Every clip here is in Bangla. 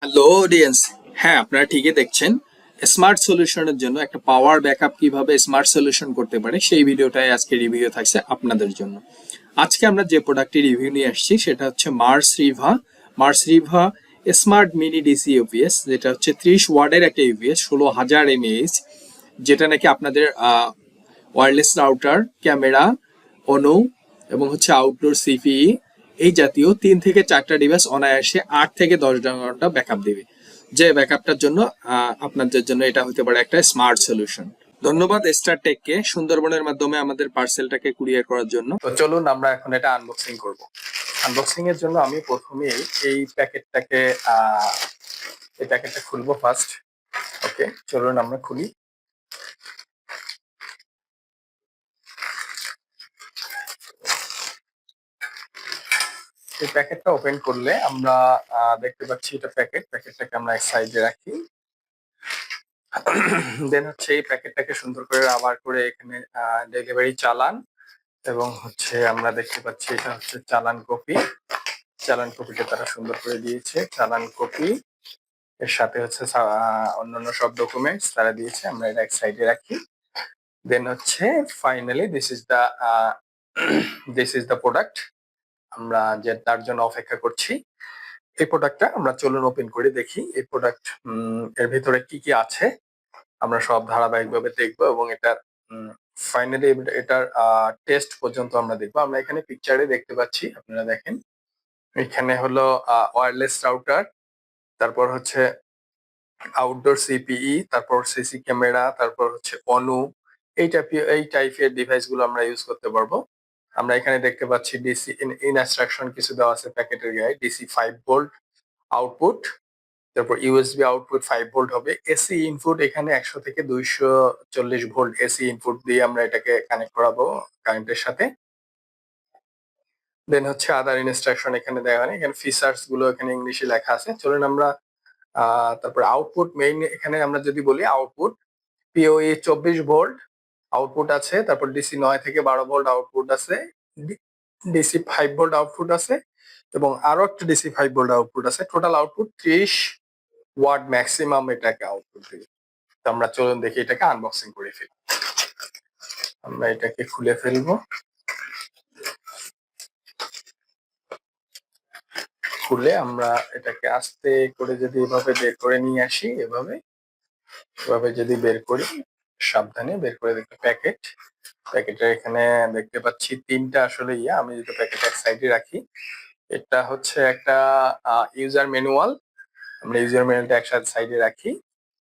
Hello audience. হ্যাঁ, আপনারা ঠিকই দেখছেন। স্মার্ট সলিউশনের জন্য একটা পাওয়ার ব্যাকআপ কিভাবে স্মার্ট সলিউশন করতে পারে সেই ভিডিওটাই আজকে রিভিউ থাকছে আপনাদের জন্য। আজকে আমরা যে প্রোডাক্টটি রিভিউ নিয়ে আসছি সেটা হচ্ছে মার্সরিভা স্মার্ট মিনি ডিসি ইউপিএস, যেটা হচ্ছে 30 ওয়াটের একটা ইউপিএস, 16,000 mAh, যেটা নাকি আপনাদের ওয়্যারলেস রাউটার, ক্যামেরা, অনু এবং হচ্ছে আউটডোর সিপিই এই জাতীয় 3 থেকে 4টা ডিভাইস অনায়াসে 8 থেকে 10 ঘন্টা ব্যাকআপ দিবে। যে ব্যাকআপটার জন্য আপনাদের জন্য এটা হতে পারে একটা স্মার্ট সলিউশন। ধন্যবাদ স্টার টেককে সুন্দরবনের মাধ্যমে আমাদের পার্সেলটাকে কুরিয়ার করার জন্য। তো চলুন আমরা এখন এটা আনবক্সিং করব। আনবক্সিং এর জন্য আমি প্রথমেই এই প্যাকেটটা খুলবো ফার্স্ট। ওকে, চলুন আমরা খুলি। এই প্যাকেটটা ওপেন করলে আমরা দেখতে পাচ্ছি এটা প্যাকেটটাকে আমরা এক সাইডে রাখি। দেন হচ্ছে এই প্যাকেটটাকে সুন্দর করে রাবার করে এখানে ডেলিভারি চালান, এবং হচ্ছে আমরা দেখতে পাচ্ছি এটা হচ্ছে চালান কপিটা তারা সুন্দর করে দিয়েছে। চালান কপি এর সাথে হচ্ছে অন্যান্য সব ডকুমেন্টস তারা দিয়েছে, আমরা এটা এক সাইডে রাখি। দেন হচ্ছে finally this is the product. আমরা যে তার জন্য অপেক্ষা করছি। এই প্রোডাক্টটা আমরা চলুন ওপেন করে দেখি এই প্রোডাক্ট এর ভিতরে কি কি আছে আমরা সব ধারাবাহিকভাবে দেখবো, এবং এটার ফাইনালি এটার টেস্ট পর্যন্ত আমরা দেখবো। আমরা এখানে পিকচারে দেখতে পাচ্ছি, আপনারা দেখেন এখানে হলো ওয়্যারলেস রাউটার, তারপর হচ্ছে আউটডোর সিপিই, তারপর সিসি ক্যামেরা, তারপর হচ্ছে অনু, এই টাইপের ডিভাইস গুলো আমরা ইউজ করতে পারবো। আমরা এখানে দেখতে পাচ্ছি ডিসি ইনস্ট্রাকশন কিছু দেওয়া আছে প্যাকেটের গায়ে। ডিসি 5 ভোল্ট আউটপুট, তারপর ইউএসবি আউটপুট 5 ভোল্ট হবে। এসি ইনপুট এখানে 100 থেকে 240 ভোল্ট এসি ইনপুট দিয়ে আমরা এটাকে কানেক্ট করাবো কারেন্টের সাথে। দেন হচ্ছে আদার ইনস্ট্রাকশন এখানে দেওয়া হয়, এখানে ফিচার্স গুলো এখানে ইংলিশে লেখা আছে। চলুন আমরা তারপর আউটপুট মেইন এখানে আমরা যদি বলি আউটপুট পিওই 24 ভোল্ট আউটপুট আছে, তারপর ডিসি 9 থেকে 12 ভোল্ট আউটপুট আছে, ডিসি 5 ভোল্ট আউটপুট আছে, এবং আরো একটা ডিসি 5 ভোল্ট আউটপুট আছে। টোটাল আউটপুট 30 ওয়াট ম্যাক্সিমাম এটাকে আউটপুট দিবে। তো আমরা চলুন দেখি এটাকে আনবক্সিং করে ফেলি। আমরা এটাকে খুলে ফেলবো। খুলে আমরা এটাকে আস্তে করে যদি এভাবে বের করে নিয়ে আসি, এভাবে যদি বের করি, সাবধানে বের করে দেখতে প্যাকেটের এখানে দেখতে পাচ্ছি 3টা আসলে আমি যদি প্যাকেট এক সাইডে রাখি, এটা হচ্ছে একটা ইউজার ম্যানুয়াল। আমরা ইউজার ম্যানুয়ালটা একসাথে সাইডে রাখি।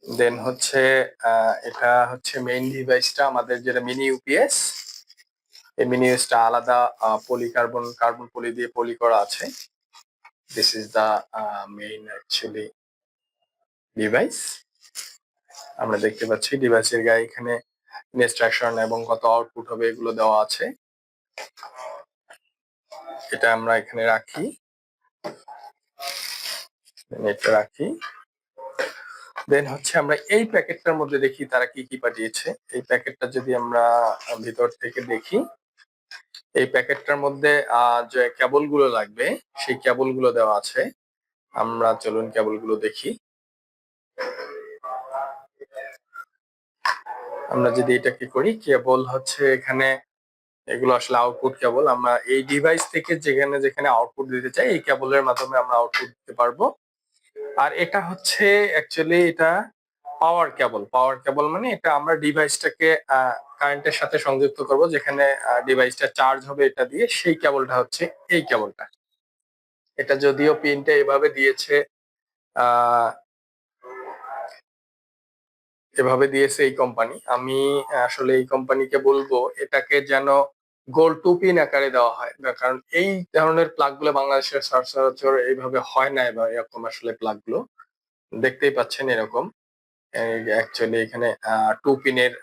দেন হচ্ছে এটা হচ্ছে মেইন ডিভাইসটা আমাদের, যেটা মিনি ইউপিএস। এই মিনি ইউপিএসটা আলাদা কার্বন পলি দিয়ে পলি করা আছে। This is the main actually device. আমরা দেখতে পাচ্ছি ডিভাইসের গায়ে এখানে ইনস্ট্রাকশন এবং কত আউটপুট হবে এগুলো দেওয়া আছে। এটা আমরা এখানে রাখি, এটা রাখি। দেন হচ্ছে আমরা এই প্যাকেটটার মধ্যে দেখি তারা কি কি পাঠিয়েছে। এই প্যাকেটটা যদি আমরা ভিতর থেকে দেখি, এই প্যাকেটটার মধ্যে যে কেবল গুলো লাগবে সেই কেবল গুলো দেওয়া আছে। আমরা চলুন কেবল গুলো দেখি। আমরা যদি এটা কি করি, কেবল হচ্ছে এখানে এগুলো আসলে আউটপুট কেবল। আমরা এই ডিভাইস থেকে যেখানে আউটপুট দিতে চাই এই কেবলের মাধ্যমে আমরা আউটপুট দিতে পারবো। আর এটা হচ্ছে অ্যাকচুয়ালি এটা পাওয়ার কেবল মানে এটা আমরা ডিভাইসটাকে কারেন্টের সাথে সংযুক্ত করব, যেখানে ডিভাইসটা চার্জ হবে এটা দিয়ে। সেই কেবলটা হচ্ছে এই কেবলটা। এটা যদিও পিনটা এভাবে দিয়েছে, এই কোম্পানি। আমি আসলে এই কোম্পানিকে বলবো এটাকে যেন গোল 2 পিন আকারে দেওয়া হয়, কারণ এই ধরনের প্লাগ গুলো বাংলাদেশের সচরাচর এইভাবে হয় না। এবার এরকম আসলে প্লাগ গুলো দেখতেই পাচ্ছেন এরকম। অ্যাকচুয়ালি এখানে 2 পিনের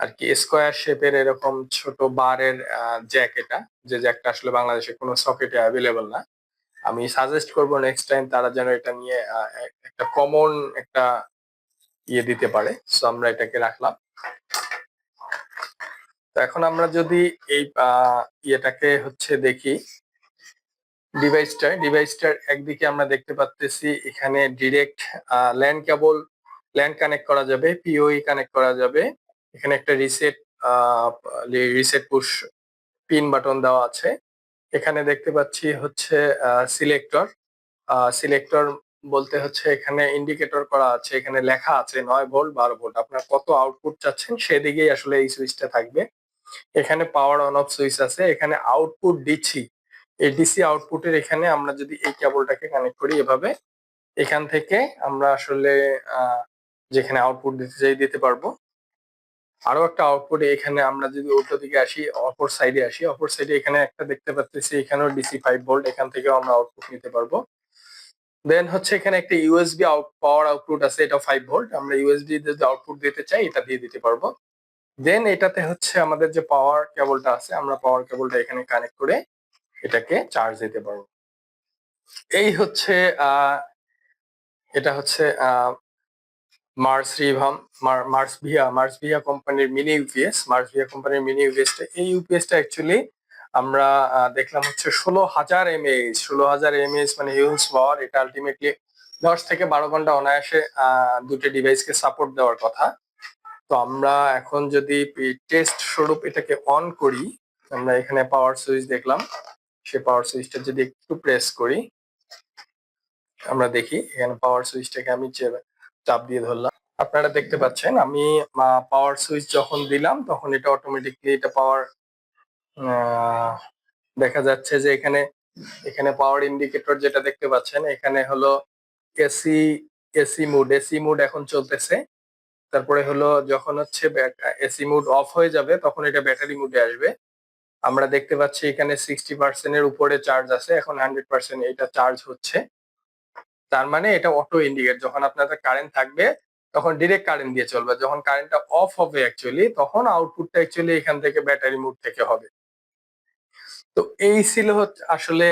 আর কি স্কোয়ার শেপের এরকম ছোট বারের জ্যাক, এটা যে জ্যাকটা আসলে বাংলাদেশে কোনো সকেটে অ্যাভেলেবল না। আমি সাজেস্ট করবো নেক্সট টাইম তারা যেন এটা নিয়ে একটা কমন একটা দিতে পারে। সো আমরা এটাকে রাখলাম। তো এখন আমরা যদি এই ইয়েটাকে হচ্ছে দেখি, ডিভাইসটার একদিকে আমরা দেখতে পাচ্ছি এখানে ডিরেক্ট ল্যান্ড কেবল ল্যান্ড কানেক্ট করা যাবে, পিওই কানেক্ট করা যাবে। এখানে একটা রিসেট পুশ পিন বাটন দেওয়া আছে। এখানে দেখতে পাচ্ছি হচ্ছে সিলেক্টর বলতে হচ্ছে এখানে ইন্ডিকেটর করা আছে, এখানে লেখা আছে 9 ভোল্ট 12 ভোল্ট, আপনার কত আউটপুট চাচ্ছেন সেদিকেই আসলে এই সুইচটা থাকবে। এখানে পাওয়ার অন অফ সুইচ আছে। এখানে আউটপুট ডিসি, এই ডিসি আউটপুটের এখানে আমরা যদি এই কেবলটাকে কানেক্ট করি এভাবে, এখান থেকে আমরা আসলে যেখানে আউটপুট দিতে চাই দিতে পারবো। আরো একটা আউটপুট এখানে আমরা যদি উল্টো দিকে আসি, অপর সাইডে এখানে একটা দেখতে পাচ্ছি, এখানেও ডিসি 5 ভোল্ট, এখান থেকেও আমরা আউটপুট নিতে পারবো। দেন হচ্ছে এখানে একটা ইউএসবি পাওয়ার আউটপুট আছে, এটা 5 ভোল্ট, আমরা ইউএসবি যদি আউটপুট দিতে চাই এটা দিয়ে দিতে পারবো। দেন এটাতে হচ্ছে আমাদের যে পাওয়ার কেবলটা আছে, আমরা পাওয়ার কেবলটা এখানে কানেক্ট করে এটাকে চার্জ দিতে পারবো। এই হচ্ছে এটা হচ্ছে মার্সভিয়া কোম্পানির মিনি ইউপিএসটা। এই ইউপিএসটা অ্যাকচুয়ালি আমরা দেখলাম হচ্ছে 16,000 mAh মানে হিউজ পাওয়ার। এটা আলটিমেটলি 10 থেকে 12 ঘন্টা অনায়াসে দুটো ডিভাইসকে সাপোর্ট দেওয়ার কথা। তো আমরা এখন যদি টেস্ট স্বরূপ এটাকে অন করি, আমরা এখানে পাওয়ার সুইচ দেখলাম, সে পাওয়ার সুইচটা যদি একটু প্রেস করি, আমরা দেখি এখানে পাওয়ার সুইচটাকে আমি চাপ দিয়ে ধরলাম, আপনারা দেখতে পাচ্ছেন আমি পাওয়ার সুইচ যখন দিলাম তখন এটা অটোমেটিকলি এটা পাওয়ার দেখা যাচ্ছে যে এখানে পাওয়ার ইন্ডিকেটর যেটা দেখতে পাচ্ছেন, এখানে হলো এসি মুড এখন চলতেছে। তারপরে হলো যখন হচ্ছে এসি মুড অফ হয়ে যাবে তখন এটা ব্যাটারি মুডে আসবে। আমরা দেখতে পাচ্ছি এখানে 60% এর উপরে চার্জ আছে, এখন 100% এটা চার্জ হচ্ছে। তার মানে এটা অটো ইন্ডিকেট, যখন আপনাদের কারেন্ট থাকবে তখন ডিরেক্ট কারেন্ট দিয়ে চলবে, যখন কারেন্টটা অফ হবে অ্যাকচুয়ালি তখন আউটপুটটা অ্যাকচুয়ালি এখান থেকে ব্যাটারি মুড থেকে হবে। তো এই ছিল হচ্ছে আসলে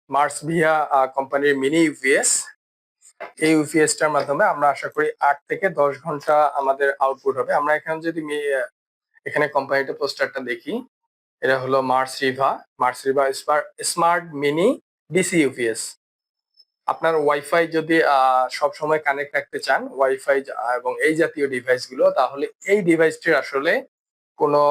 মার্সভিয়া কোম্পানির মিনি ইউপিএস। এই ইউপিএসটার মাধ্যমে আমরা আশা করি 8 থেকে 10 ঘন্টা আমাদের আউটপুট হবে। আমরা এখানে যদি এখানে কোম্পানিটা পোস্টারটা দেখি, এটা হলো মার্সরিভা স্মার্ট মিনি ডিসি ইউপিএস। আপনার ওয়াইফাই যদি সব সময় কানেক্ট রাখতে চান, ওয়াইফাই এবং এই জাতীয় ডিভাইসগুলো, তাহলে এই ডিভাইসটির আসলে কোনো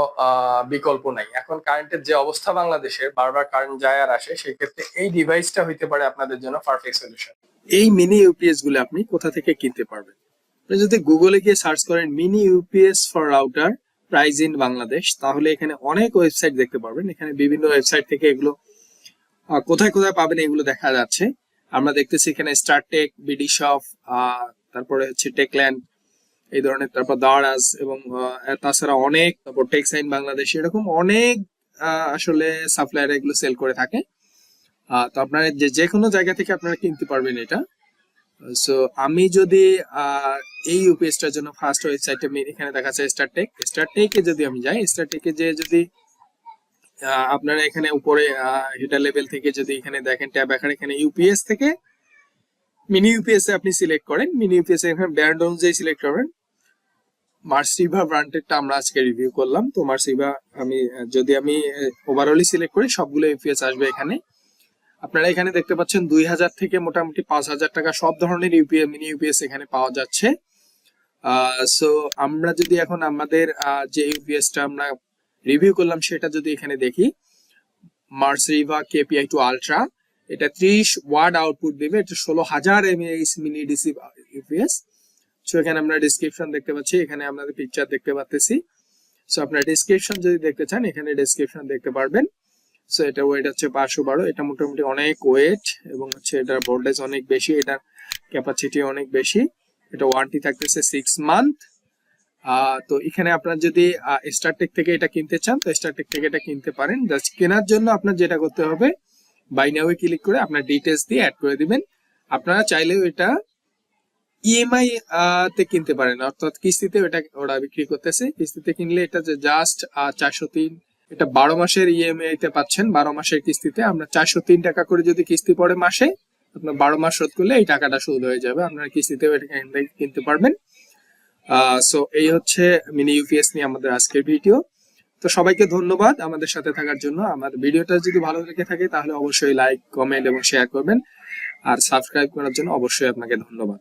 বিকল্প নাই। এখন কারেন্টের যে অবস্থা বাংলাদেশের, বারবার কারেন্ট যায় আর আসে, সেই ক্ষেত্রে এই ডিভাইসটা হইতে পারে আপনাদের জন্য পারফেক্ট সলিউশন। এই মিনি ইউপিএস গুলো আপনি কোথা থেকে কিনতে পারবেন? আপনি যদি গুগলে গিয়ে সার্চ করেন mini UPS for router price in Bangladesh, তাহলে এখানে অনেক ওয়েবসাইট দেখতে পারবেন। এখানে বিভিন্ন ওয়েবসাইট থেকে এগুলো কোথায় কোথায় পাবেন এগুলো দেখা যাচ্ছে। আমরা দেখতেছি এখানে স্টারটেক, বিডি শপ, তারপরে হচ্ছে টেকল্যান্ড এই ধরনের, তারপর দারাজ এবং তাছাড়া অনেক, তারপর টেক্সাইন বাংলাদেশ, এরকম অনেক আসলে সাপ্লায়ার এগুলো সেল করে থাকে। তো আপনারা যে কোনো জায়গা থেকে আপনারা কিনতে পারবেন এটা। সো আমি যদি এই ইউপিএসটার জন্য ফার্স্ট ওয়েবসাইটে এখানে দেখা যাচ্ছে স্টারটেকে যদি আমি যাই, স্টারটেকে যে যদি আপনারা এখানে উপরে হিটার লেভেল থেকে যদি এখানে দেখেন ট্যাব আকারে, এখানে ইউপিএস থেকে মিনি ইউপিএস আপনি সিলেক্ট করেন, মিনি ইউপিএস এখানে ব্র্যান্ড অনুযায়ী সিলেক্ট করবেন। মার্সরিভা ব্র্যান্ডেরটা আমরা আজকে রিভিউ করলাম। তো মার্সরিভা যদি আমি ওভারঅলি সিলেক্ট করি সবগুলো ইউপিএস আসবে এখানে। আপনারা এখানে দেখতে পাচ্ছেন 2000 থেকে মোটামুটি 5000 টাকা সব ধরনের মিনি ইউপিএস এখানে পাওয়া যাচ্ছে। সো আমরা যদি এখন আমাদের যে ইউপিএসটা আমরা রিভিউ করলাম সেটা যদি এখানে দেখি, MARSRIVA KP2 আলট্রা, এটা 30 ওয়াট আউটপুট দিবে, এটা 16,000 mAh mini DC UPS. So এখানে আমরা ডেসক্রিপশন দেখতে পাচ্ছি, এখানে আপনাদের পিকচার দেখতে পাচ্ছি। সো আপনারা ডেসক্রিপশন যদি দেখতে চান এখানে ডেসক্রিপশন দেখতে পারবেন। সো এটা ওয়েট হচ্ছে 512, এটা মোটামুটি অনেক ওয়েট এবং হচ্ছে এটার ভোল্টেজ অনেক বেশি, এটার ক্যাপাসিটি অনেক বেশি, এটা ওয়ারেন্টি থাকতেছে 6 মান্থ। তো এখানে আপনার যদি স্টারটেক থেকে এটা কিনতে চান তো স্টারটেক থেকে এটা কিনতে পারেন। জাস্ট কেনার জন্য আপনার যেটা করতে হবে, বাই নাও এ ক্লিক করে আপনার ডিটেইলস দিয়ে অ্যাড করে দিবেন। আপনারা চাইলেও এটা ইএমআই তে কিনতে পারেন, অর্থাৎ কিস্তিতে এটা ওরা বিক্রি করতেছে। কিস্তিতে কিনলে এটা যে জাস্ট 403, এটা 12 মাসের ইএমআই তে পাচ্ছেন, 12 মাসের কিস্তিতে। আমরা 403 টাকা করে যদি কিস্তি পড়ে মাসে, আপনার 12 মাস শোধ করলে এই টাকাটা শোধ হয়ে যাবে, আপনারা কিস্তিতেও এটা কিনতে পারবেন। সো এই হচ্ছে মিনি ইউপিএস নিয়ে আমাদের আজকের ভিডিও। তো তো সবাইকে ধন্যবাদ আমাদের সাথে থাকার জন্য। আমার ভিডিওটা যদি ভালো লেগে থাকে তাহলে অবশ্যই লাইক, কমেন্ট এবং শেয়ার করবেন। আর সাবস্ক্রাইব করার জন্য অবশ্যই আপনাকে ধন্যবাদ।